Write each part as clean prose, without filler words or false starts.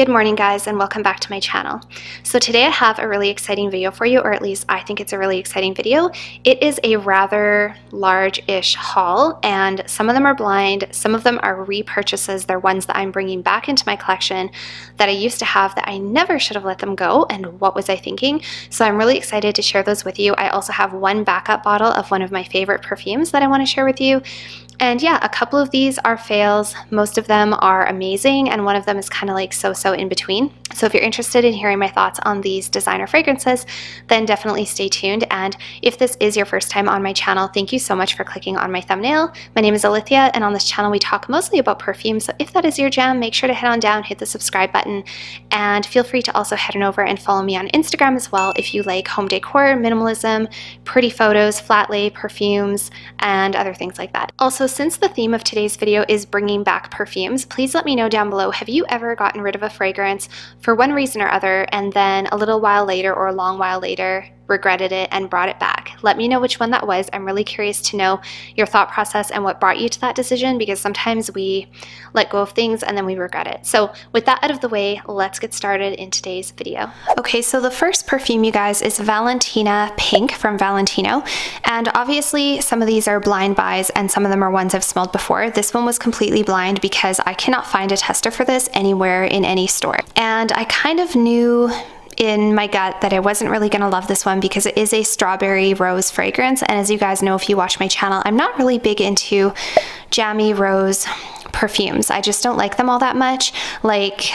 Good morning guys, and welcome back to my channel. So today I have a really exciting video for you, or at least I think it's a really exciting video. It is a rather large-ish haul, and some of them are blind, some of them are repurchases. They're ones that I'm bringing back into my collection that I used to have that I never should have let them go, and what was I thinking? So I'm really excited to share those with you. I also have one backup bottle of one of my favorite perfumes that I want to share with you. And yeah, a couple of these are fails. Most of them are amazing, and one of them is kind of like so-so in between. So if you're interested in hearing my thoughts on these designer fragrances, then definitely stay tuned. And if this is your first time on my channel, thank you so much for clicking on my thumbnail. My name is Alithia, and on this channel we talk mostly about perfume. So if that is your jam, make sure to head on down, hit the subscribe button, and feel free to also head on over and follow me on Instagram as well if you like home decor, minimalism, pretty photos, flat lay, perfumes, and other things like that. Also, since the theme of today's video is bringing back perfumes, please let me know down below, have you ever gotten rid of a fragrance for one reason or other, and then a little while later or a long while later regretted it and brought it back? Let me know which one that was. I'm really curious to know your thought process and what brought you to that decision, because sometimes we let go of things and then we regret it. So with that out of the way, let's get started in today's video. Okay, so the first perfume, you guys, is Valentina Pink from Valentino. And obviously some of these are blind buys and some of them are ones I've smelled before. This one was completely blind because I cannot find a tester for this anywhere in any store. And I kind of knew in my gut that I wasn't really gonna love this one because it is a strawberry rose fragrance, and as you guys know if you watch my channel, I'm not really big into jammy rose perfumes. I just don't like them all that much. Like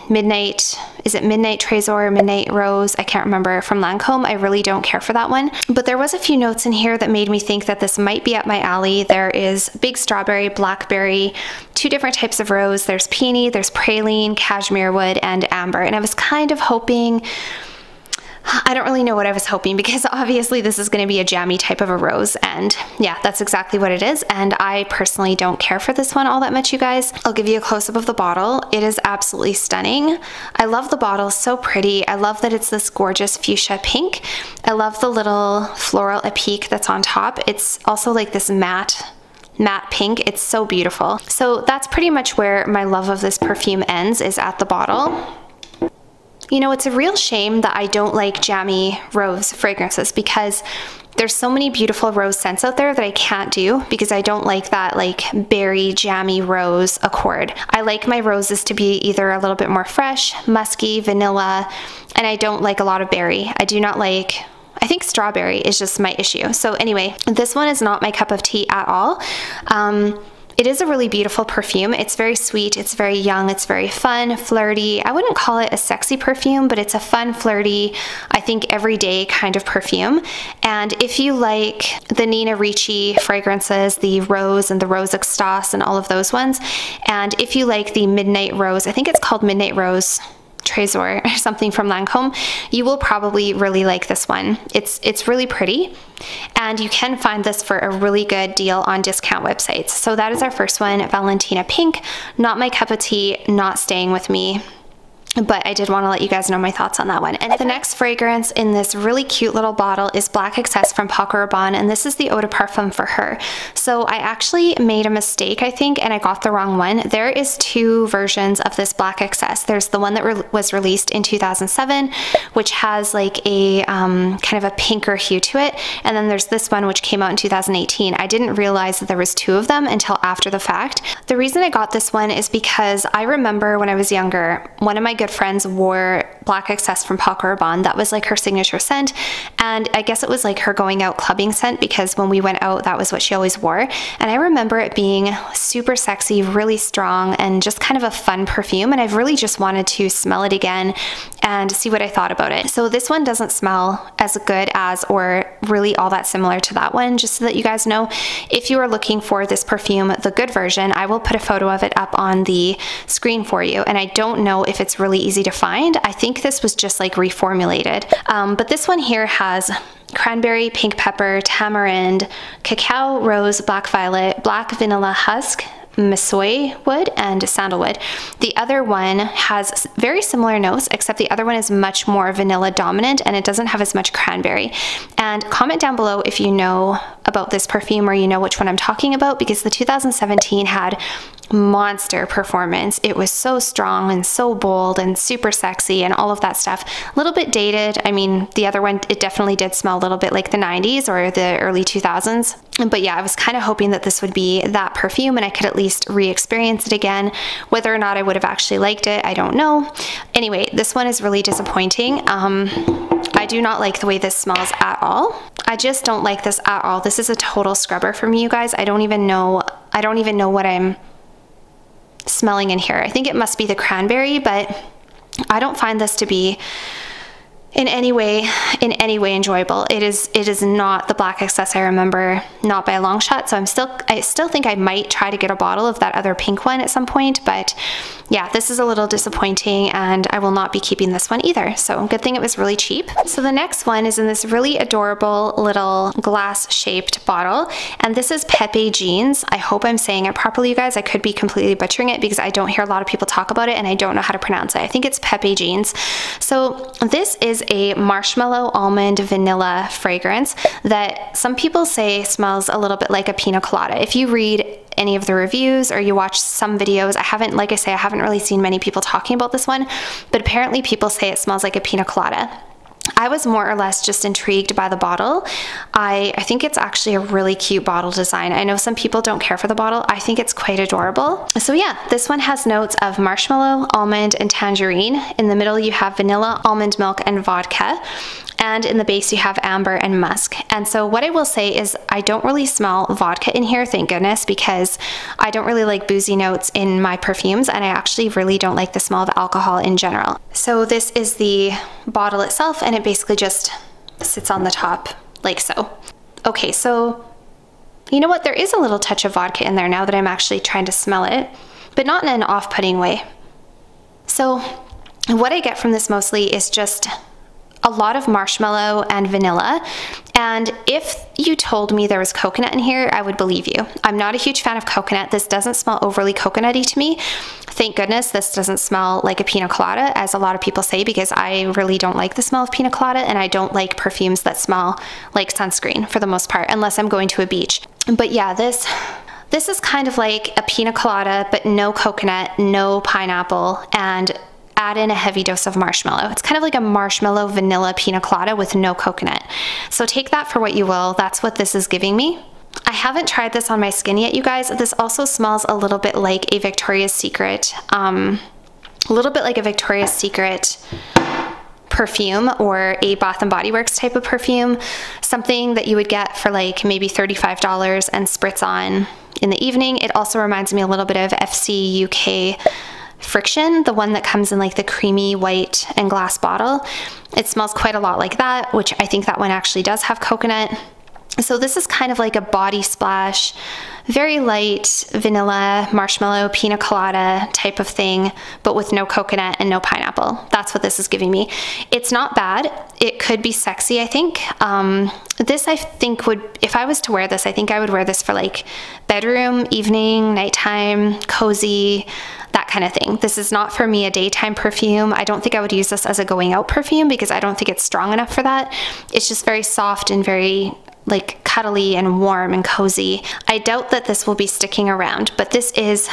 Midnight, is it Midnight Trésor, Midnight Rose? I can't remember, from Lancôme. I really don't care for that one. But there was a few notes in here that made me think that this might be up my alley. There is big strawberry, blackberry, two different types of rose. There's peony, there's praline, cashmere wood, and amber. And I was kind of hoping, I don't really know what I was hoping, because obviously this is going to be a jammy type of a rose, and yeah, that's exactly what it is. And I personally don't care for this one all that much, you guys. I'll give you a close-up of the bottle. It is absolutely stunning. I love the bottle, so pretty. I love that it's this gorgeous fuchsia pink. I love the little floral applique that's on top. It's also like this matte pink. It's so beautiful. So that's pretty much where my love of this perfume ends, is at the bottle. You know, it's a real shame that I don't like jammy rose fragrances, because there's so many beautiful rose scents out there that I can't do because I don't like that like berry jammy rose accord. I like my roses to be either a little bit more fresh, musky, vanilla, and I don't like a lot of berry. I do not like, I think strawberry is just my issue. So anyway, this one is not my cup of tea at all. It is a really beautiful perfume. It's very sweet, it's very young, it's very fun, flirty. I wouldn't call it a sexy perfume, but it's a fun, flirty, I think everyday kind of perfume. And if you like the Nina Ricci fragrances, the Rose and the Rose Extase and all of those ones, and if you like the Midnight Rose, I think it's called Midnight Rose Trésor or something from Lancôme, you will probably really like this one. It's really pretty, and you can find this for a really good deal on discount websites. So that is our first one, Valentina Pink. Not my cup of tea, not staying with me, but I did want to let you guys know my thoughts on that one. And the next fragrance in this really cute little bottle is Black Excess from PACO, and this is the eau de parfum for her. So I actually made a mistake, I think, and I got the wrong one. There is two versions of this Black Excess. There's the one that was released in 2007, which has like a kind of a pinker hue to it, and then there's this one which came out in 2018. I didn't realize that there was two of them until after the fact. The reason I got this one is because I remember when I was younger, one of my good friends wore Black Excess from PACO. That was like her signature scent, and I guess it was like her going out clubbing scent, because when we went out that was what she always wore. And I remember it being super sexy, really strong, and just kind of a fun perfume, and I've really just wanted to smell it again and see what I thought about it. So this one doesn't smell as good as, or really all that similar to that one, just so that you guys know. If you are looking for this perfume, the good version, I will put a photo of it up on the screen for you, and I don't know if it's really easy to find. I think this was just like reformulated. But this one here has cranberry, pink pepper, tamarind, cacao, rose, black violet, black vanilla husk, Masoy wood, and sandalwood. The other one has very similar notes, except the other one is much more vanilla dominant and it doesn't have as much cranberry. And comment down below if you know about this perfume or you know which one I'm talking about, because the 2017 had monster performance. It was so strong and so bold and super sexy and all of that stuff. A little bit dated. I mean, the other one, it definitely did smell a little bit like the 90s or the early 2000s. But yeah, I was kind of hoping that this would be that perfume and I could at least re-experience it again. Whether or not I would have actually liked it, I don't know. Anyway, this one is really disappointing. I do not like the way this smells at all. I just don't like this at all. This is a total scrubber for me, you guys. I don't even know what I'm smelling in here. I think it must be the cranberry, but I don't find this to be in any way enjoyable. It is not the Black Excess I remember, not by a long shot. So I still think I might try to get a bottle of that other pink one at some point, but yeah, this is a little disappointing and I will not be keeping this one either. So good thing it was really cheap. So the next one is in this really adorable little glass shaped bottle, and this is Pepe Jeans. I hope I'm saying it properly, you guys. I could be completely butchering it because I don't hear a lot of people talk about it and I don't know how to pronounce it. I think it's Pepe Jeans. So this is a marshmallow almond vanilla fragrance that some people say smells a little bit like a pina colada. If you read any of the reviews or you watch some videos, like I say, I haven't really seen many people talking about this one, but apparently people say it smells like a pina colada. I was more or less just intrigued by the bottle. I think it's actually a really cute bottle design. I know some people don't care for the bottle. I think it's quite adorable. So yeah, this one has notes of marshmallow, almond, and tangerine. In the middle you have vanilla, almond milk, and vodka. And in the base you have amber and musk. And so what I will say is I don't really smell vodka in here, thank goodness, because I don't really like boozy notes in my perfumes, and I actually really don't like the smell of alcohol in general. So this is the bottle itself, and it basically just sits on the top like so. Okay, so you know what? There is a little touch of vodka in there now that I'm actually trying to smell it, but not in an off-putting way. So what I get from this mostly is just a lot of marshmallow and vanilla, and if you told me there was coconut in here, I would believe you. I'm not a huge fan of coconut. This doesn't smell overly coconutty to me. Thank goodness this doesn't smell like a pina colada, as a lot of people say, because I really don't like the smell of pina colada, and I don't like perfumes that smell like sunscreen for the most part, unless I'm going to a beach. But yeah, this is kind of like a pina colada, but no coconut, no pineapple, and add in a heavy dose of marshmallow. It's kind of like a marshmallow vanilla pina colada with no coconut. So take that for what you will. That's what this is giving me. I haven't tried this on my skin yet, you guys. This also smells a little bit like a Victoria's Secret, perfume, or a Bath & Body Works type of perfume. Something that you would get for like maybe $35 and spritz on in the evening. It also reminds me a little bit of FC UK Friction, the one that comes in like the creamy white and glass bottle. It smells quite a lot like that, which I think that one actually does have coconut. So this is kind of like a body splash, very light vanilla, marshmallow, pina colada type of thing, but with no coconut and no pineapple. That's what this is giving me. It's not bad. It could be sexy, I think. This I think would, if I was to wear this, I think I would wear this for like bedroom, evening, nighttime, cozy, that kind of thing. This is not for me a daytime perfume. I don't think I would use this as a going out perfume because I don't think it's strong enough for that. It's just very soft and very like cuddly and warm and cozy. I doubt that this will be sticking around, but this is,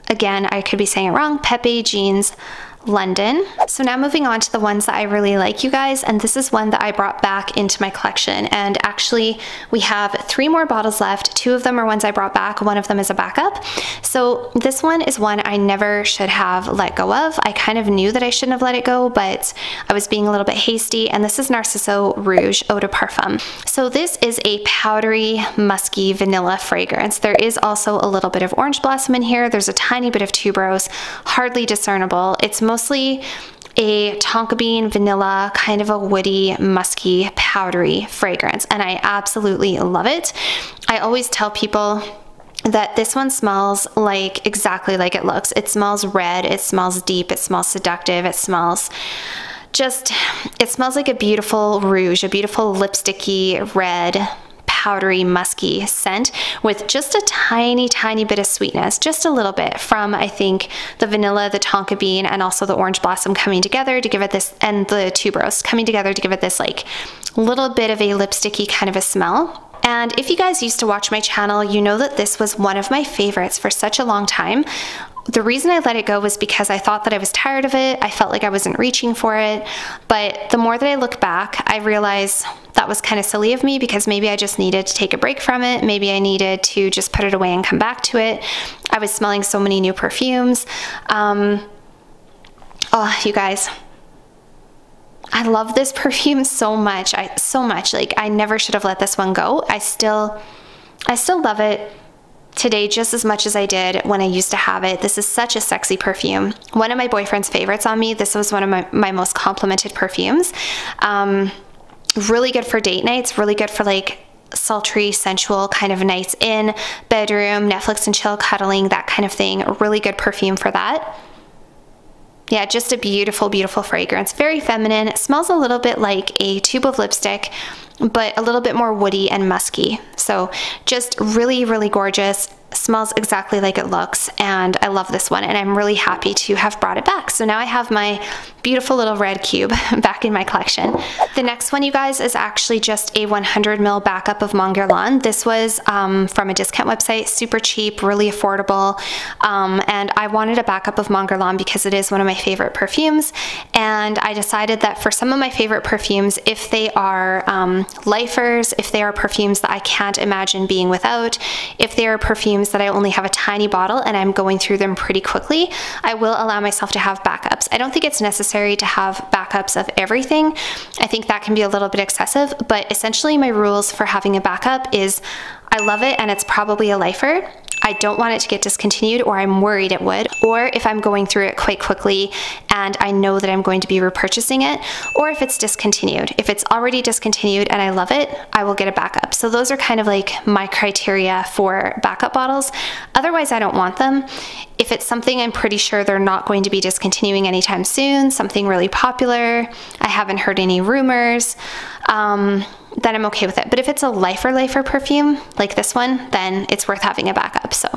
again, I could be saying it wrong, Pepe Jeans London. So now moving on to the ones that I really like, you guys, and this is one that I brought back into my collection, and actually we have 3 more bottles left. 2 of them are ones I brought back, one of them is a backup. So this one is one I never should have let go of. I kind of knew that I shouldn't have let it go, but I was being a little bit hasty, and this is Narciso Rouge Eau de Parfum. So this is a powdery, musky vanilla fragrance. There is also a little bit of orange blossom in here. There's a tiny bit of tuberose, hardly discernible. It's mostly a tonka bean vanilla, kind of a woody, musky, powdery fragrance, and I absolutely love it. I always tell people that this one smells like exactly like it looks. It smells red, it smells deep, it smells seductive, it smells like a beautiful rouge, a beautiful lipsticky red, powdery, musky scent with just a tiny, tiny bit of sweetness, just a little bit from, I think, the vanilla, the tonka bean, and also the orange blossom coming together to give it this, and the tuberose coming together to give it this like little bit of a lipsticky kind of a smell. And if you guys used to watch my channel, you know that this was one of my favorites for such a long time. The reason I let it go was because I thought that I was tired of it. I felt like I wasn't reaching for it. But the more that I look back, I realize that was kind of silly of me, because maybe I just needed to take a break from it. Maybe I needed to just put it away and come back to it. I was smelling so many new perfumes. Oh, you guys, I love this perfume so much. Like, I never should have let this one go. I still love it today just as much as I did when I used to have it. This is such a sexy perfume. One of my boyfriend's favorites on me. This was one of my most complimented perfumes. Really good for date nights, really good for like sultry, sensual kind of nights in, bedroom, Netflix and chill, cuddling, that kind of thing. A really good perfume for that. Yeah, just a beautiful, beautiful fragrance. Very feminine. It smells a little bit like a tube of lipstick, but a little bit more woody and musky. So just really, really gorgeous. Smells exactly like it looks, and I love this one, and I'm really happy to have brought it back. So now I have my beautiful little red cube back in my collection. The next one, you guys, is actually just a 100 ml backup of Mon Guerlain. This was from a discount website, super cheap, really affordable, and I wanted a backup of Mon Guerlain because it is one of my favorite perfumes, and I decided that for some of my favorite perfumes, if they are lifers, if they are perfumes that I can't imagine being without, if they are perfumes that I only have a tiny bottle and I'm going through them pretty quickly, I will allow myself to have backups. I don't think it's necessary to have backups of everything. I think that can be a little bit excessive, but essentially my rules for having a backup is I love it and it's probably a lifer. I don't want it to get discontinued, or I'm worried it would, or if I'm going through it quite quickly and I know that I'm going to be repurchasing it, or if it's discontinued. If it's already discontinued and I love it, I will get a backup. So those are kind of like my criteria for backup bottles. Otherwise, I don't want them. If it's something I'm pretty sure they're not going to be discontinuing anytime soon, something really popular, I haven't heard any rumors, then I'm okay with it. But if it's a lifer perfume like this one, then it's worth having a backup. So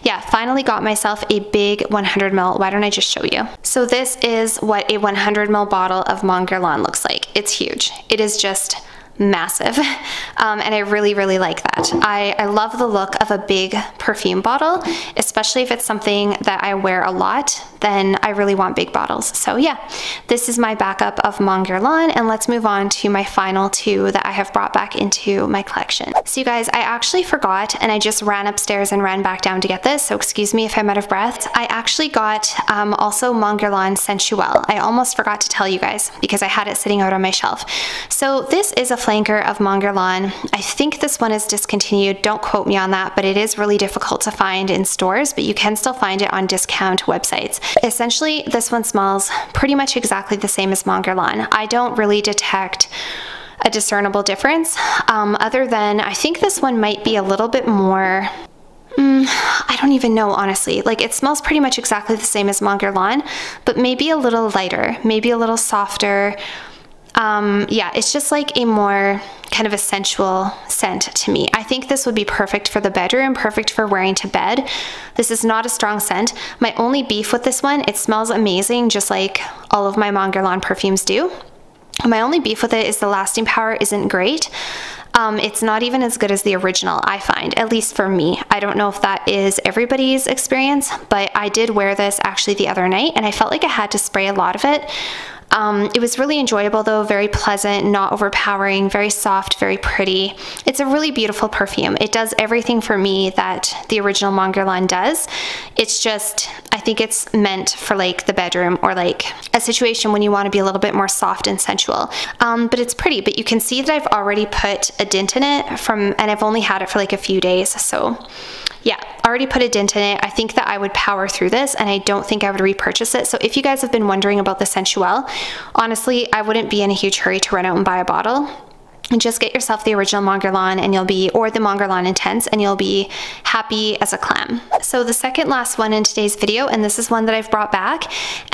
yeah, finally got myself a big 100 ml. Why don't I just show you? So this is what a 100 ml bottle of Mon Guerlain looks like. It's huge. It is just massive, and I really, really like that. I love the look of a big perfume bottle, especially if it's something that I wear a lot, then I really want big bottles. So yeah, this is my backup of Mon Guerlain, and let's move on to my final two that I have brought back into my collection. So you guys, I actually forgot, and I just ran upstairs and ran back down to get this, so excuse me if I'm out of breath. I actually got also Mon Guerlain Sensuelle. I almost forgot to tell you guys because I had it sitting out on my shelf. So this is a flanker of Mon Guerlain. I think this one is discontinued. Don't quote me on that, but it is really difficult to find in stores, but you can still find it on discount websites. Essentially, this one smells pretty much exactly the same as Mon Guerlain. I don't really detect a discernible difference, other than I think this one might be a little bit more, I don't even know, honestly. Like, it smells pretty much exactly the same as Mon Guerlain, but maybe a little lighter, maybe a little softer. Yeah, it's just like a more kind of a sensual scent to me. I think this would be perfect for the bedroom, perfect for wearing to bed. This is not a strong scent. My only beef with this one, it smells amazing, just like all of my Mon Guerlain perfumes do. My only beef with it is the lasting power isn't great. It's not even as good as the original, I find, at least for me. I don't know if that is everybody's experience, but I did wear this actually the other night and I felt like I had to spray a lot of it. It was really enjoyable though, very pleasant, not overpowering, very soft, very pretty. It's a really beautiful perfume. It does everything for me that the original Mon Guerlain does. It's just, I think it's meant for like the bedroom or like a situation when you want to be a little bit more soft and sensual. But it's pretty, but you can see that I've already put a dint in it and I've only had it for like a few days. So yeah, already put a dent in it. I think that I would power through this and I don't think I would repurchase it. So if you guys have been wondering about the Sensuelle, honestly, I wouldn't be in a huge hurry to run out and buy a bottle. And just get yourself the original Mon Guerlain and you'll be, or the Mon Guerlain Intense, and you'll be happy as a clam. So the second last one in today's video, and this is one that I've brought back,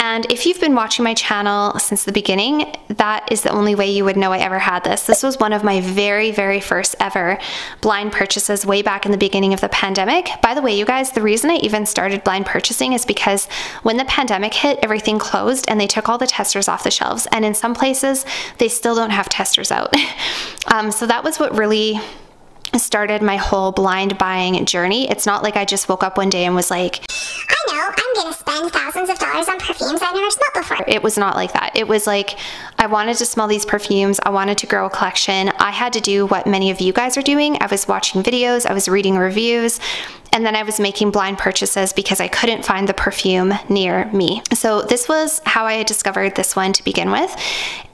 and if you've been watching my channel since the beginning, that is the only way you would know I ever had this. This was one of my very, very first ever blind purchases way back in the beginning of the pandemic. By the way, you guys, the reason I even started blind purchasing is because when the pandemic hit, everything closed and they took all the testers off the shelves, and in some places, they still don't have testers out. So that was what really started my whole blind buying journey. It's not like I just woke up one day and was like, I know, I'm gonna spend thousands of dollars on perfumes I've never smelled before. It was not like that. It was like, I wanted to smell these perfumes. I wanted to grow a collection. I had to do what many of you guys are doing. I was watching videos, I was reading reviews, and then I was making blind purchases because I couldn't find the perfume near me. So this was how I discovered this one to begin with.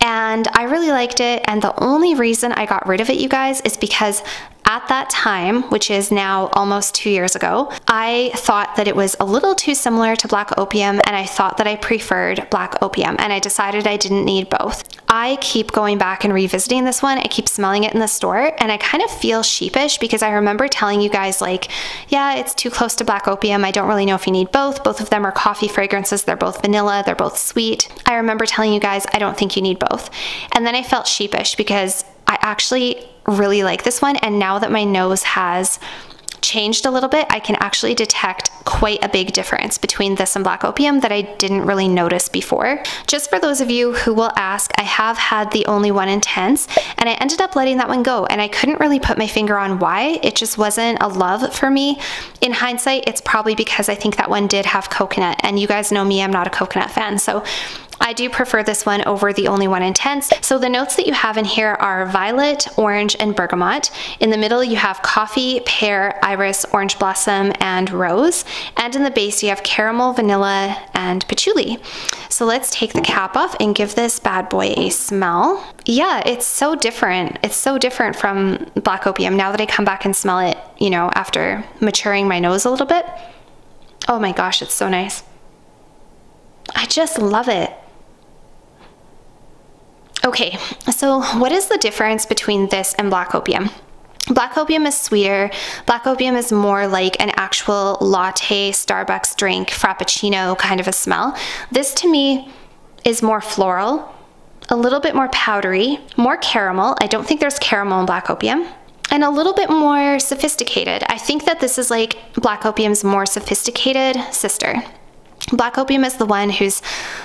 And I really liked it. And the only reason I got rid of it, you guys, is because at that time, which is now almost 2 years ago, I thought that it was a little too similar to Black Opium, and I thought that I preferred Black Opium, and I decided I didn't need both. I keep going back and revisiting this one. I keep smelling it in the store, and I kind of feel sheepish because I remember telling you guys like, yeah, it's too close to Black Opium. I don't really know if you need both. Both of them are coffee fragrances. They're both vanilla. They're both sweet. I remember telling you guys, I don't think you need both. And then I felt sheepish because I actually really like this one, and now that my nose has changed a little bit, I can actually detect quite a big difference between this and Black Opium that I didn't really notice before. Just for those of you who will ask, I have had the Only One Intense, and I ended up letting that one go, and I couldn't really put my finger on why. It just wasn't a love for me. In hindsight, it's probably because I think that one did have coconut, and you guys know me, I'm not a coconut fan, so I do prefer this one over the Only One Intense. So the notes that you have in here are violet, orange, and bergamot. In the middle, you have coffee, pear, iris, orange blossom, and rose. And in the base, you have caramel, vanilla, and patchouli. So let's take the cap off and give this bad boy a smell. Yeah, it's so different. It's so different from Black Opium now that I come back and smell it, you know, after maturing my nose a little bit. Oh my gosh, it's so nice. I just love it. Okay, so what is the difference between this and Black Opium? Black Opium is sweeter. Black Opium is more like an actual latte, Starbucks drink, frappuccino kind of a smell. This to me is more floral, a little bit more powdery, more caramel. I don't think there's caramel in Black Opium. And a little bit more sophisticated. I think that this is like Black Opium's more sophisticated sister. Black Opium is the one who's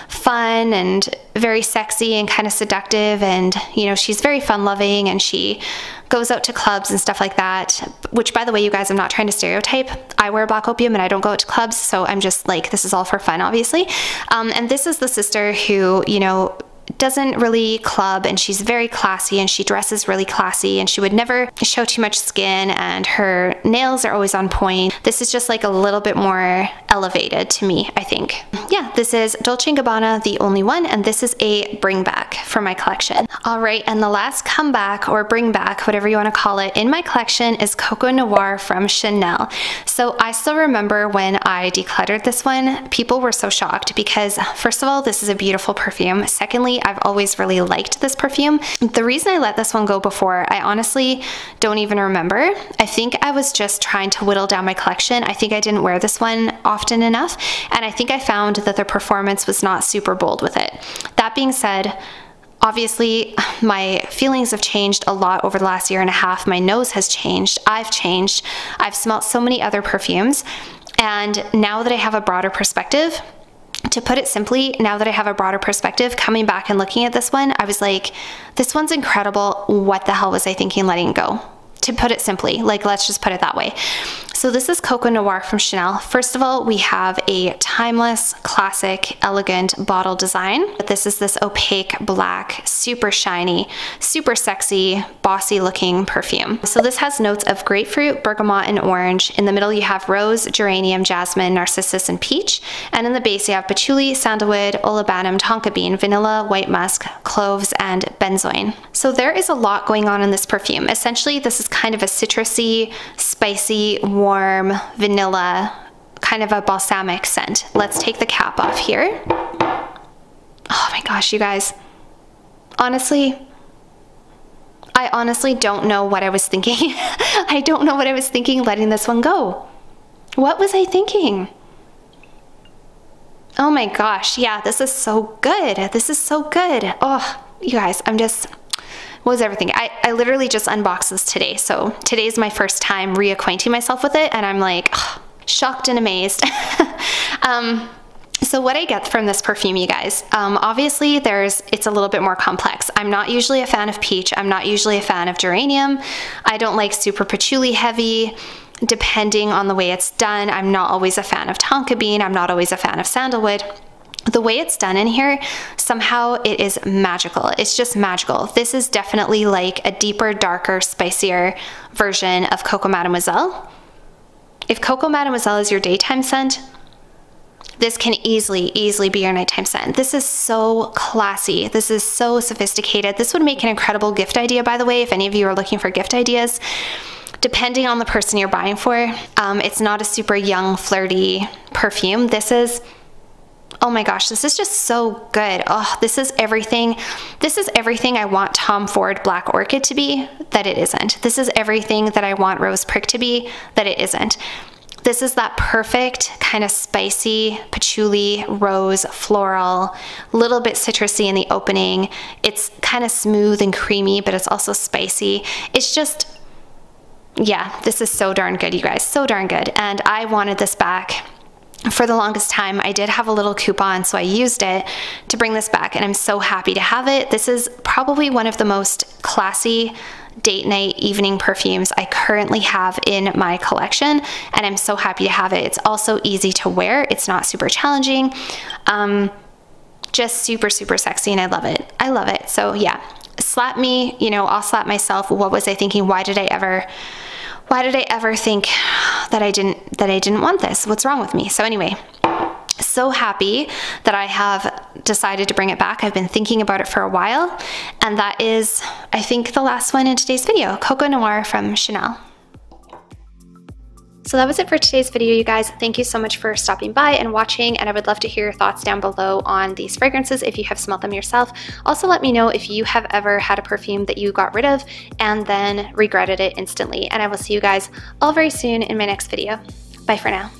fun and very sexy and kind of seductive, and you know, she's very fun loving and she goes out to clubs and stuff like that, which, by the way, you guys, I'm not trying to stereotype. I wear Black Opium and I don't go out to clubs, so I'm just like, this is all for fun, obviously. And this is the sister who, you know, doesn't really club, and she's very classy and she dresses really classy, and she would never show too much skin, and her nails are always on point. This is just like a little bit more elevated to me, I think. Yeah, this is Dolce & Gabbana, the Only One, and this is a bring back for my collection. All right, and the last comeback or bring back, whatever you want to call it, in my collection is Coco Noir from Chanel. So I still remember when I decluttered this one, people were so shocked because, first of all, this is a beautiful perfume. Secondly, I've always really liked this perfume. The reason I let this one go before, I honestly don't even remember. I think I was just trying to whittle down my collection. I think I didn't wear this one often enough, and I think I found that the performance was not super bold with it. That being said, obviously, my feelings have changed a lot over the last year and a half. My nose has changed. I've changed. I've smelled so many other perfumes, and now that I have a broader perspective, to put it simply, now that I have a broader perspective, coming back and looking at this one, I was like, this one's incredible. What the hell was I thinking letting it go? To put it simply, like, let's just put it that way. So this is Coco Noir from Chanel. First of all, we have a timeless, classic, elegant bottle design. But this is this opaque black, super shiny, super sexy, bossy looking perfume. So this has notes of grapefruit, bergamot, and orange. In the middle, you have rose, geranium, jasmine, narcissus, and peach. And in the base, you have patchouli, sandalwood, olibanum, tonka bean, vanilla, white musk, cloves, and benzoin. So there is a lot going on in this perfume. Essentially, this is kind of a citrusy, spicy, warm, vanilla, kind of a balsamic scent. Let's take the cap off here. Oh my gosh, you guys. Honestly, I honestly don't know what I was thinking. I don't know what I was thinking letting this one go. What was I thinking? Oh my gosh, yeah, this is so good. This is so good. Oh, you guys, I'm just... What was everything? I literally just unboxed this today, so today's my first time reacquainting myself with it, and I'm like, oh, shocked and amazed. So what I get from this perfume, you guys, obviously it's a little bit more complex. I'm not usually a fan of peach. I'm not usually a fan of geranium. I don't like super patchouli heavy. Depending on the way it's done, I'm not always a fan of tonka bean. I'm not always a fan of sandalwood. The way it's done in here, somehow it is magical. It's just magical. This is definitely like a deeper, darker, spicier version of Coco Mademoiselle. If Coco Mademoiselle is your daytime scent, this can easily be your nighttime scent. This is so classy. This is so sophisticated. This would make an incredible gift idea, by the way, if any of you are looking for gift ideas. Depending on the person you're buying for, it's not a super young, flirty perfume. This is, oh my gosh, this is just so good. Oh, this is everything. This is everything I want Tom Ford Black Orchid to be, that it isn't. This is everything that I want Rose Prick to be, that it isn't. This is that perfect kind of spicy patchouli, rose, floral, little bit citrusy in the opening. It's kind of smooth and creamy, but it's also spicy. It's just, yeah, this is so darn good, you guys, so darn good. And I wanted this back for the longest time. I did have a little coupon, so I used it to bring this back, and I'm so happy to have it. This is probably one of the most classy date night evening perfumes I currently have in my collection, and I'm so happy to have it. It's also easy to wear. It's not super challenging. Just super sexy, and I love it. I love it. So yeah, slap me, you know, I'll slap myself. What was I thinking? Why did I ever think that I didn't want this? What's wrong with me? So anyway, so happy that I have decided to bring it back. I've been thinking about it for a while, and that is, I think, the last one in today's video, Coco Noir from Chanel. So that was it for today's video, you guys. Thank you so much for stopping by and watching, and I would love to hear your thoughts down below on these fragrances if you have smelled them yourself. Also, let me know if you have ever had a perfume that you got rid of and then regretted it instantly, and I will see you guys all very soon in my next video. Bye for now.